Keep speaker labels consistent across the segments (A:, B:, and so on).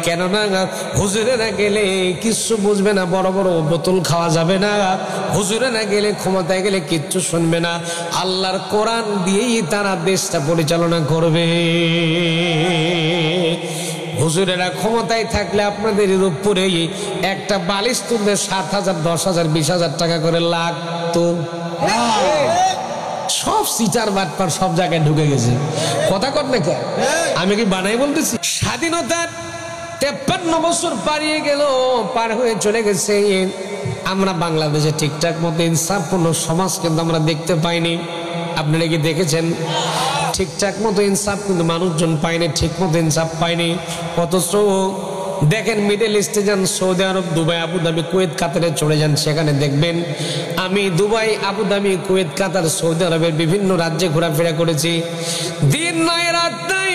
A: কেননা হুজুরেরা গেলে কিচ্ছু বুঝবে না, বড় বড় বোতল খাওয়া যাবে না, হুজুরেরা গেলে ক্ষমতায় গেলে কিচ্ছু শুনবে না, আল্লাহর কোরআন দিয়েই তারা দেশটা পরিচালনা করবে। হুজুরেরা ক্ষমতায় থাকলে আপনাদের উপরে একটা বালিশ তুলতে 7,000, 10,000, 20,000 টাকা করে লাগতো। সব সিটার বাটপার সব জায়গায় ঢুকে গেছে। কথা কর না কে, আমি কি বানাই বলতেছি? স্বাধীনতার 53 বছর পারিয়ে গেল, পার হয়ে চলে গেছে। আমরা বাংলাদেশে ঠিকঠাক মতো ইনসাফপূর্ণ সমাজ কিন্তু আমরা দেখতে পাইনি। আপনারা কি দেখেছেন? ঠিকঠাক মতো ইনসাফ কিন্তু মানুষজন পায়নি, ঠিক মতো ইনসাফ পায়নি। অথচ দেখেন মিডল ইস্টে যান, সৌদি আরব, দুবাই, আবুধাবি, কুয়েত, কাতারে চলে যান, সেখানে দেখবেন। আমি দুবাই, আবুধাবি, কুয়েত, কাতার, সৌদি আরবের বিভিন্ন রাজ্যে ঘোরাফেরা করেছি। দিন নয় রাত নাই,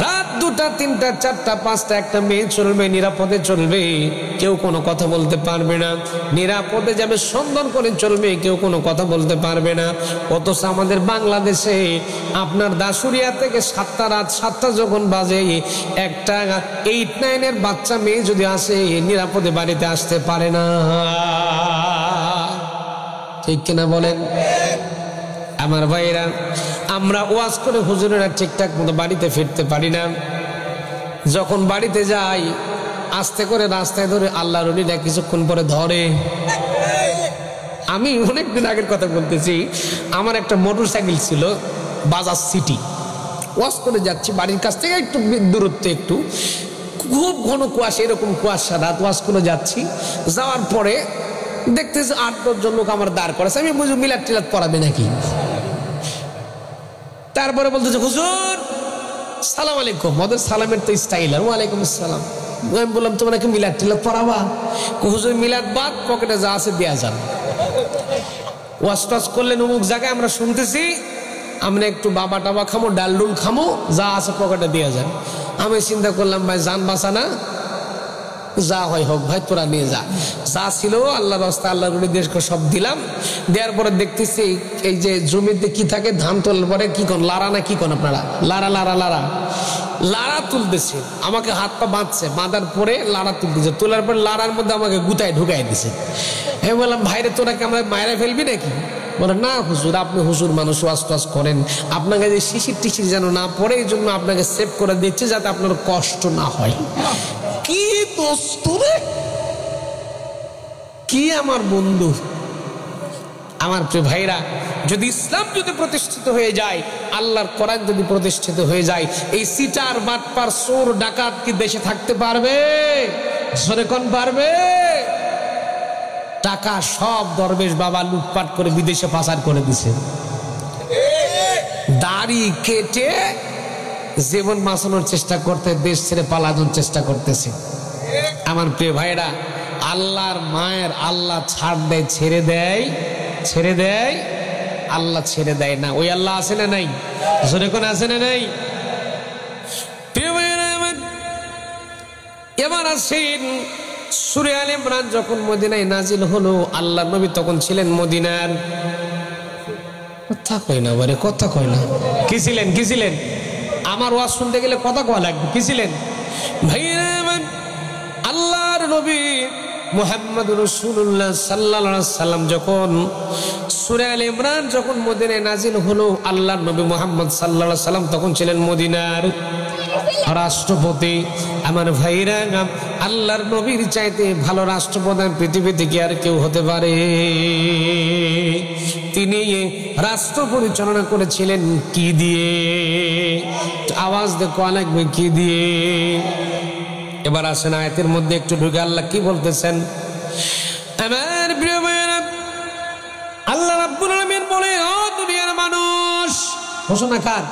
A: রাত 2টা, 3টা, 4টা, 5টা একটা মেয়ে চলবে, নিরাপদে চলবে, কেউ কোনো কথা বলতে পারবে না। নিরাপদে যাবে, সুন্দর করে চলবে, কেউ কোনো কথা বলতে পারবে না। অথচ আমাদের বাংলাদেশে আপনার দাসুরিয়া থেকে 7টা, রাত 7টা যখন বাজে, একটা 8-9 বাচ্চা মেয়ে যদি আসে, নিরাপদে বাড়িতে আসতে পারে না। ঠিক কিনা বলেন আমার ভাইরা? আমরা ওয়াজ করে হুজুরেরা ঠিকঠাক মতো বাড়িতে ফিরতে পারি না। যখন বাড়িতে যাই, আস্তে করে রাস্তায় ধরে আল্লাহর ওলিরা কিছুক্ষণ পরে ধরে। আমি অনেকদিন আগের কথা বলতেছি, আমার একটা মোটরসাইকেল ছিল, বাজাজ সিটি। ওয়াজ করে যাচ্ছি, বাড়ির কাছ থেকে একটু দূরত্বে, একটু খুব ঘন কুয়াশা, এরকম কুয়াশা, রাত ওয়াজ করে যাচ্ছি। যাওয়ার পরে দেখতেছি 8-10 জন লোক আমার দাঁড় করেছে। আমি বুঝি মিলাদ টিলাদ পড়াবে নাকি। তারপরে বলতেছে, হুজুর সালাম আলাইকুম। ওদের সালামের তো স্টাইল। আর ওয়ালাইকুম আসসালাম। আমি বললাম, তোমরা কি মিলাদ টিলাদ পড়াবা? হুজুর মিলাদ বাদ, পকেটে যা আছে দেয়া যান। ওয়াজ টাজ করলেন অমুক জায়গায়, আমরা শুনতেছি, আমরা একটু বাবা টাবা খামো, ডাল ডুল খামো, যা আছে পকেটে দেয়া যান। আমি চিন্তা করলাম, ভাই জান বাঁচা না, যা হয় হোক ভাই, তোরা নিয়ে যা। যা ছিল আল্লাহর রাস্তা, আল্লাহর দেশকে সব দিলাম। দেওয়ার পরে দেখতেছি এই যে জমিতে কি থাকে, ধান তোলার পরে কি কোন লারা না কি কোন আপনারা, লারা লারা লারা লারা তুলতেছে। আমাকে হাত পা বাঁধছে, বাঁধার পরে লারা তুলতেছে, তোলার পরে লারার মধ্যে আমাকে গুতায় ঢুকাই দিছে। আমি বললাম, ভাইরে তোরা কি আমরা মায়েরা ফেলবি নাকি? বলে, না হুজুর, আপনি হুজুর মানুষ, ওয়াজ টাজ করেন, আপনাকে যে শিশির টিশির যেন না পড়ে, এই জন্য আপনাকে সেভ করে দিচ্ছে, যাতে আপনার কষ্ট না হয়। কি দোস্তুরে, কি আমার বন্ধু, আমার প্রিয় ভাইরা, যদি ইসলাম যদি প্রতিষ্ঠিত হয়ে যায়, আল্লাহর কোরআন যদি প্রতিষ্ঠিত হয়ে যায়, এই সিটার বাটপার চোর ডাকাত কি দেশে থাকতে পারবে? জোরে কোন পারবে? টাকা সব দরবেশ বাবা লুটপাট করে বিদেশে পাচার করে দিছে। দাড়ি কেটে জীবন বাঁচানোর চেষ্টা করতে, দেশ ছেড়ে পালানোর চেষ্টা করতেছে। আমার প্রিয় ভাইরা, আল্লাহর মায়ের আল্লাহ ছাড় দেয়, ছেড়ে দেয়, ছেড়ে দেয়, আল্লাহ ছেড়ে দেয় না। ওই আল্লাহ আছে না নাই? জোরে কোন আছে না নাই? প্রিয় ভাইরা আমার, এবার আসেন সূরা আলে ইমরান যখন মদিনায় নাজিল হলো, আল্লাহর নবী তখন ছিলেন মদিনার, কথা কয় না বারে, কথা কয় না, কি ছিলেন, কি ছিলেন? আমার ওয়াজ শুনতে গেলে কথা কওয়া লাগবে, কি ছিলেন ভাইরা আমার? আল্লাহর নবী মুহাম্মদ রাসূলুল্লাহ সাল্লাল্লাহু আলাইহি সাল্লাম যখন সূরা আলে ইমরান যখন মদিনায় নাজিল হলো, আল্লাহর নবী মুহাম্মদ সাল্লাল্লাহু আলাইহি সাল্লাম তখন ছিলেন মদিনার রাষ্ট্রপতি। আমার ভাইরা, আল্লাহর নবীর চাইতে ভালো রাষ্ট্রপ্রধান পৃথিবীতে কি আর কেউ হতে পারে? তিনি রাষ্ট্র পরিচালনা করেছিলেন কি দিয়ে? আওয়াজ দেখো লাগবে, কি দিয়ে? এবার আসেন আয়াতের মধ্যে একটু ঢুকে আল্লাহ কি বলতেছেন। আমার প্রিয় ভাইরা, আল্লাহ রাব্বুল আলামিন বলে, ও দুনিয়ার মানুষ, ঘোষণা কার?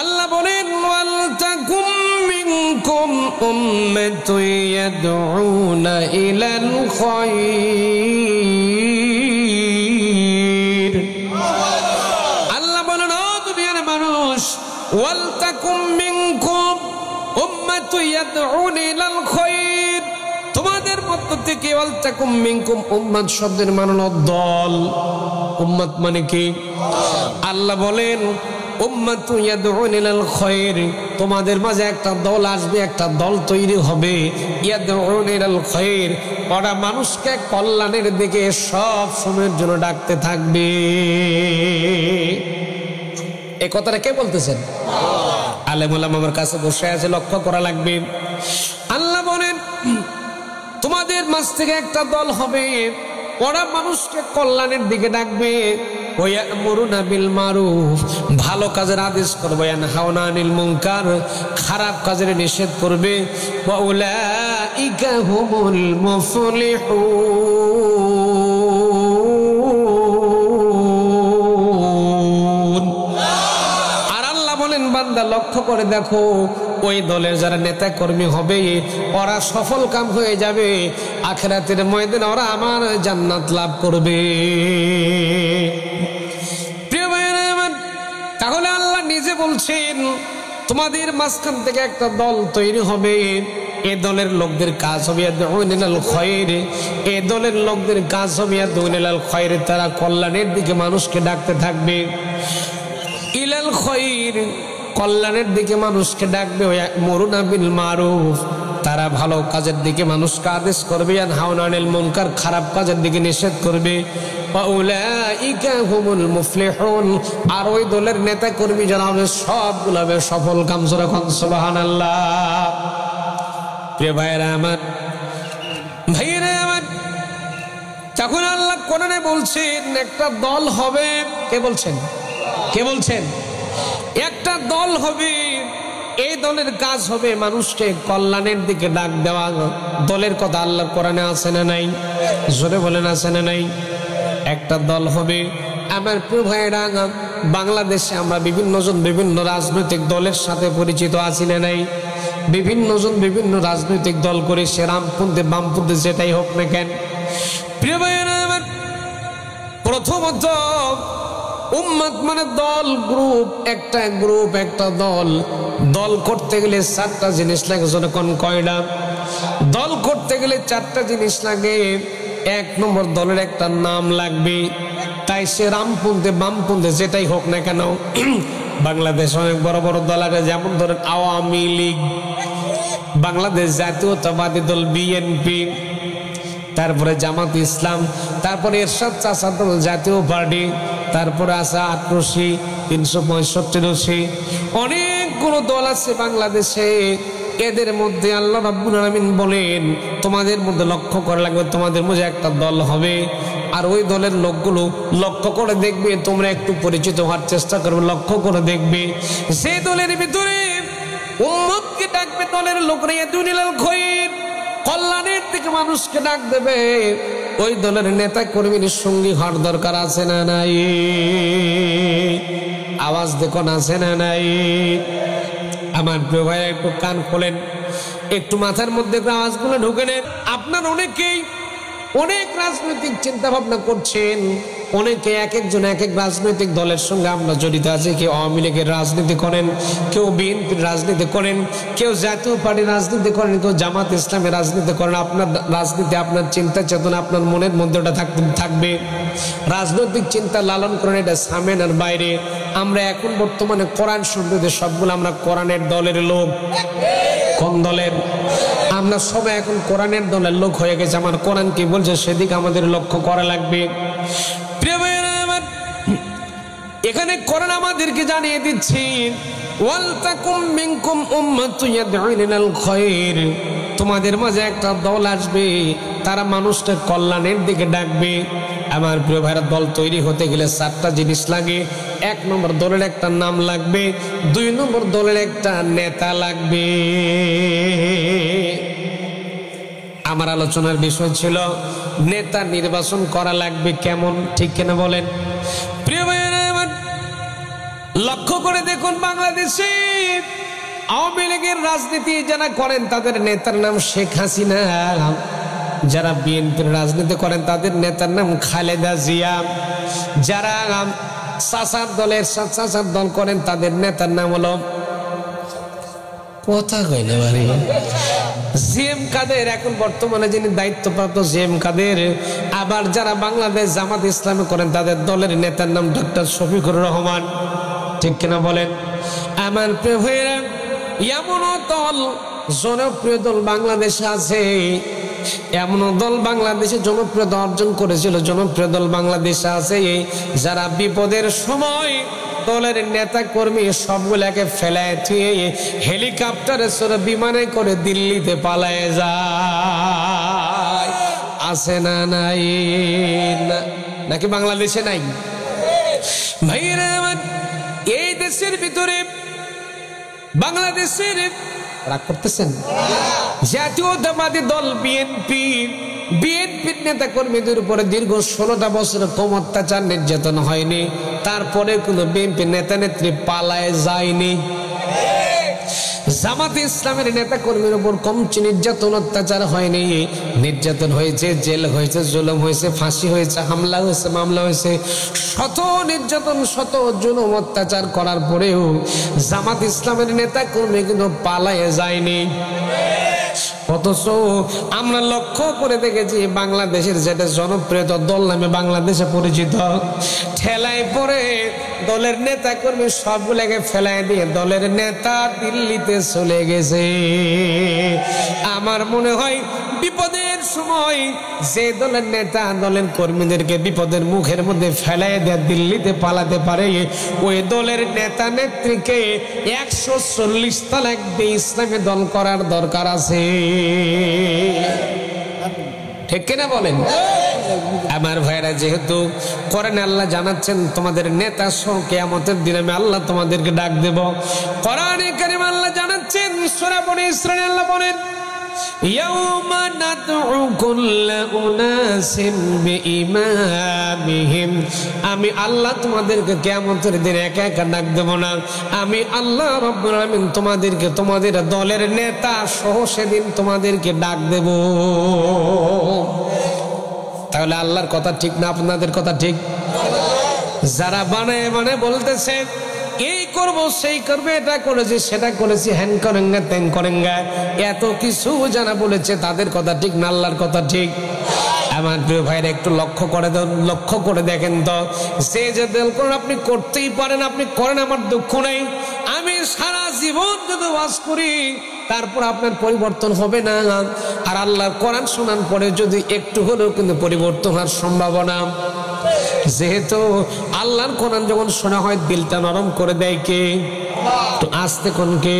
A: আল্লাহ বলেন, ওয়াল তাকুম মিনকুম উম্মাতুন ইয়াদউনা ইলাল খায়র। আল্লাহ বলেন, ও দুনিয়ার মানুষ, ওয়াল তাকুম মিনকুম উম্মাতুন ইয়াদউনা ইলাল খায়র, তোমাদের মধ্য থেকে, ওয়াল তাকুম মিনকুম উম্মাত শব্দের মানে দল। উম্মাত মানে কি? আল্লাহ বলেন, উম্মাতু ইয়াদউন ইলাল খায়র, তোমাদের মাঝে একটা দল আসবে, একটা দল তৈরি হবে, ইয়াদউন ইলাল খায়র, ওরা মানুষকে কল্যাণের দিকে সব সময়ের জন্য ডাকতে থাকবে। এই কথাটা কে বলতেছেন? আলেম ওলামা আমার কাছে বসে আছে, লক্ষ্য করা লাগবে। আল্লাহ বলেন তোমাদের মাঝ থেকে একটা দল হবে, ওরা মানুষকে কল্যাণের দিকে ডাকবে, ওয়ায়ামুরুনা বিল মারুফ, ভালো কাজের আদেশ করবে, ওয়ানহাউনা আনিল মুনকার, খারাপ কাজের নিষেধ করবে, ওয়া উলাইকা হুমুল মুফলিহুন। আর আল্লাহ বলেন বান্দা লক্ষ্য করে দেখো, ওই দলের যারা নেতা কর্মী হবে ওরা সফল কাম হয়ে যাবে, আখিরাতের ময়দানে ওরা আমার জান্নাত লাভ করবে। প্রিয় ভাইরা আমার, তাহলে আল্লাহ নিজে বলছেন তোমাদের মাঝখান থেকে একটা দল তৈরি হবে, এ দলের লোকদের কাজ হবে ইয়াদউন ইলাল খায়র, এ দলের লোকদের কাজ হবে ইয়াদউন ইলাল খায়র, তারা কল্যাণের দিকে মানুষকে ডাকতে থাকবে। ইলাল খায়র, কল্যাণের দিকে মানুষকে ডাকবে, ওয়ায়ামুরুনা বিল মারুফ, তারা ভালো কাজের দিকে মানুষকে আদেশ করবে, ওয়ানহাউনা আনিল মুনকার, খারাপ কাজের দিকে নিষেধ করবে, ওয়া উলাইকা হুমুল মুফলিহুন, আর ওই দলের নেতা কর্মী যারা হবে সবগুলো হবে সফল কাম। যখন সুবহানাল্লাহ। প্রিয় ভাইরা আমার, তখন আল্লাহ কোরআনে বলছেন একটা দল হবে। কে বলছেন? কে বলছেন? একটা দল হবে, এই দলের কাজ হবে মানুষকে কল্যাণের দিকে ডাক দেওয়া। দলের কথা আল্লাহর কোরআনে আছে না নাই? জোরে বলেন আছে না নাই? একটা দল হবে। আমার প্রিয় ভাইরা, বাংলাদেশে আমরা বিভিন্ন জন বিভিন্ন রাজনৈতিক দলের সাথে পরিচিত আছি না নাই? বিভিন্ন জন বিভিন্ন রাজনৈতিক দল করে, সে রামপন্থী বামপন্থী যেটাই হোক না কেন। প্রিয় ভাইরা আমার, প্রথমত উম্মত মানে দল, গ্রুপ, একটা গ্রুপ, একটা দল। দল করতে গেলে চারটা জিনিস লাগে। যখন কয়টা দল করতে গেলে চারটা জিনিস লাগে। এক নম্বর, দলের একটা নাম লাগবে। তাই সে রামপন্থী বামপন্থী যেটাই হোক না কেন, বাংলাদেশ অনেক বড় বড় দল আছে, যেমন ধরেন আওয়ামী লীগ, বাংলাদেশ জাতীয়তাবাদী দল বিএনপি, তারপরে জামাত ইসলাম, তারপরে এরশাদ চাচা দল জাতীয় পার্টি, তারপরে আছে ৮৮, ৩৬৫, অনেকগুলো দল আছে বাংলাদেশে। এদের মধ্যে আল্লাহ রাব্বুল আলামিন বলেন তোমাদের মধ্যে লক্ষ্য করা লাগবে, তোমাদের মধ্যে একটা দল হবে। আর ওই দলের লোকগুলো লক্ষ্য করে দেখবে, তোমরা একটু পরিচিত হওয়ার চেষ্টা করবে, লক্ষ্য করে দেখবে সেই দলের ভিতরে উম্মতকে ডাকবে দলের লোকরা ইয়াদউন ইলাল খায়র, কল্যাণের দিকে মানুষকে ডাক দেবে। ওই দলের নেতা কর্মীর সঙ্গী হওয়ার দরকার আছে না নাই? আওয়াজ দেখুন আছে না নাই? আমার প্রিয় ভাই, একটু কান খোলেন, একটু মাথার মধ্যে আওয়াজগুলো ঢুকে নেন। আপনার অনেকেই অনেক রাজনৈতিক চিন্তা ভাবনা করছেন, অনেকে এক একজন এক এক রাজনৈতিক দলের সঙ্গে আমরা জড়িত আছি। কেউ আওয়ামী লীগের রাজনীতি করেন, কেউ বিএনপির রাজনীতি করেন, কেউ জাতীয় পার্টির রাজনীতি করেন, কেউ জামাত ইসলামের রাজনীতি করেন। আপনার রাজনীতি, আপনার চিন্তা চেতনা আপনার মনের মধ্যে ওটা থাকবে। রাজনৈতিক চিন্তা লালন করেন, এটা সামেন আর বাইরে। আমরা এখন বর্তমানে কোরআন শুনতে সবগুলো আমরা কোরআনের দলের লোক। কোন দলের? আমরা সবাই এখন কোরআনের দলের লোক হয়ে গেছে। আমার কোরআন কি বলছে সেদিকে আমাদের লক্ষ্য করা লাগবে। প্রিয় ভাইরা আমার, এখানে কোরআন আমাদেরকে জানিয়ে দিচ্ছি ওয়ালতাকুম মিনকুম উম্মাতুন ইয়াদউন ইলাল খায়র, তোমাদের মাঝে একটা দল আসবে, তারা মানুষকে কল্যাণের দিকে ডাকবে। আমার প্রিয় ভাইরা, দল তৈরি হতে গেলে চারটা জিনিস লাগে। এক নম্বর, দলের একটা নাম লাগবে। দুই নম্বর, দলের একটা নেতা লাগবে। আমার আলোচনার বিষয় ছিল নেতা নির্বাচন করা লাগবে কেমন, ঠিক কিনা বলেন? প্রিয় ভাইরা আমার, লক্ষ্য করে দেখুন, বাংলাদেশে আওয়ামী লীগের রাজনীতি যারা করেন তাদের নেতার নাম শেখ হাসিনা, যারা বিএনপির রাজনীতি করেন তাদের নেতার নাম খালেদা জিয়া, যারা চাচার দল করেন তাদের নেতার নাম হলো কথা কইলে বাড়ি জিএম কাদের, এখন বর্তমানে যিনি দায়িত্বপ্রাপ্ত জিএম কাদের। আবার যারা বাংলাদেশ জামাত ইসলামী করেন তাদের দলের নেতার নাম ডক্টর শফিকুর রহমান। ঠিক কিনা বলেন? আমার প্রিয় ভাইরা, এমন দল জনপ্রিয় দল বাংলাদেশে আছে, এমন দল বাংলাদেশে জনপ্রিয়তা অর্জন করেছিল, জনপ্রিয় দল বাংলাদেশে আছে যারা বিপদের সময় দলের নেতা কর্মী সবগুলাকে ফেলায় থুয়ে হেলিকপ্টারে চড়ে বিমানে করে দিল্লিতে পালায় যায়। আছে না নাই? নাকি বাংলাদেশে নাই? ভাইরা আমার, এই দেশের ভিতরে বাংলাদেশের রাগ করতেছেন জাতীয়তাবাদী দল বিএনপির নেতা কর্মীদের উপরে দীর্ঘ 16টা বছর কম অত্যাচার নির্যাতন হয়নি, তারপরে কোনো বিএনপি নেতা নেত্রী পালায় যায়নি। জামাতে ইসলামের নেতা কর্মীর উপর কম নির্যাতন অত্যাচার হয়নি, নির্যাতন হয়েছে, জেল হয়েছে, জুলুম হয়েছে, ফাঁসি হয়েছে, হামলা হয়েছে, মামলা হয়েছে, শত নির্যাতন শত জুলুম অত্যাচার করার পরেও জামাত ইসলামের নেতা কর্মী কিন্তু পালায়ে যায়নি। অথচ আমরা লক্ষ্য করে দেখেছি বাংলাদেশের যেটা জনপ্রিয় দল নামে বাংলাদেশে পরিচিত, ঠেলায় পরে দলের নেতা কর্মী সবগুলোকে ফেলায় দিয়ে দলের নেতা দিল্লিতে চলে গেছে। আমার মনে হয় বিপদের সময় যে দলের নেতা দলের কর্মীদেরকে বিপদের মুখের মধ্যে ফেলায় দেয় দিল্লিতে পালাতে পারে, ওই দলের নেতা নেত্রীকে 140 তালাক দিয়ে ইসলামী দল করার দরকার আছে। ঠিক কিনা বলেন? আমার ভাইরা, যেহেতু কোরআনে আল্লাহ জানাচ্ছেন তোমাদের নেতা সহ কিয়ামতের দিনে আমি আল্লাহ তোমাদেরকে ডাক দেব। কোরআনে কারীম আল্লাহ জানাচ্ছেন, সূরা বনী ইসরাঈল আল্লাহ বলেন, ইয়াউমা নাদউ কুল্লা উনাসিন বিইমামিহিম, আমি আল্লাহ তোমাদেরকে কিয়ামতের দিনে একা একা ডাক দেব না, আমি আল্লাহ রাব্বুল আলামিন তোমাদেরকে তোমাদের দলের নেতা সহ সেদিন তোমাদেরকে ডাক দেব। তাহলে আল্লাহর কথা ঠিক না আপনাদের কথা ঠিক? যারা বানায় বলতেছে এই করব সেই করবে, এটা করেছি সেটা করেছি, হ্যান করেঙ্গা ত্যান করেঙ্গা, এত কিছু যারা বলেছে তাদের কথা ঠিক না আল্লাহর কথা ঠিক? আমার প্রিয় ভাইরা, একটু লক্ষ্য করে দেখেন তো, যে দল করেন আপনি করতেই পারেন, আপনি করেন, আমার দুঃখ নেই। আমি সারা জীবন যদি ওয়াজ করি তারপর আপনার পরিবর্তন হবে না, আর আল্লাহর কোরআন শোনার পরে যদি একটু হলেও কিন্তু পরিবর্তন হওয়ার সম্ভাবনা। যেহেতু আল্লাহর কোরআন যখন শোনা হয় দিলটা নরম করে দেয় কে? তো আস্তে কোন কে?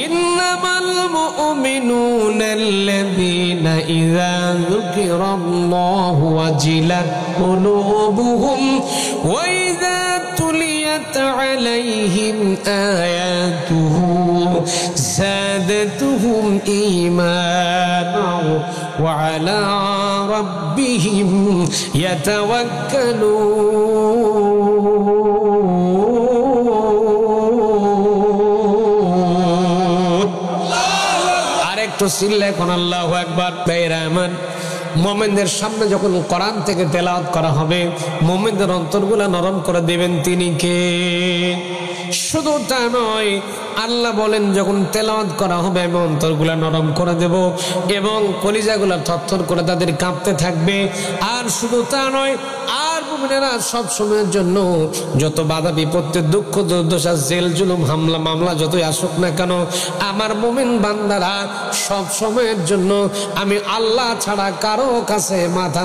A: ইন্নামাল মুমিনুনা আল্লাযীনা ইযা যুকিরাল্লাহু ওয়াজিলাত কুলুবুহুম ওয়া ইযা তুলিয়াত আলাইহিম আয়াতুহু زادتهم إيمانا وعلى ربهم يتوكلون আরেকটু চিল্লায় কোন আল্লাহু আকবার। ভাইরা আমার, মুমিনদের সামনে যখন কোরআন থেকে তেলাওয়াত করা হবে মুমিনদের অন্তরগুলা নরম করে দেবেন তিনি কে? শুধু তা নয়, আল্লাহ বলেন যখন তেলাওয়াত করা হবে আমি অন্তরগুলা নরম করে দেব এবং কলিজাগুলা থরথর করে তাদের কাঁপতে থাকবে। আর শুধু তা নয়, আর মুমিনেরা সব সময়ের জন্য যত বাধা বিপত্তি দুঃখ দুর্দশা জেল জুলুম হামলা মামলা যতই আসুক না কেন, আমার মুমিন বান্দারা সব সময়ের জন্য আমি আল্লাহ ছাড়া কারো কাছে মাথা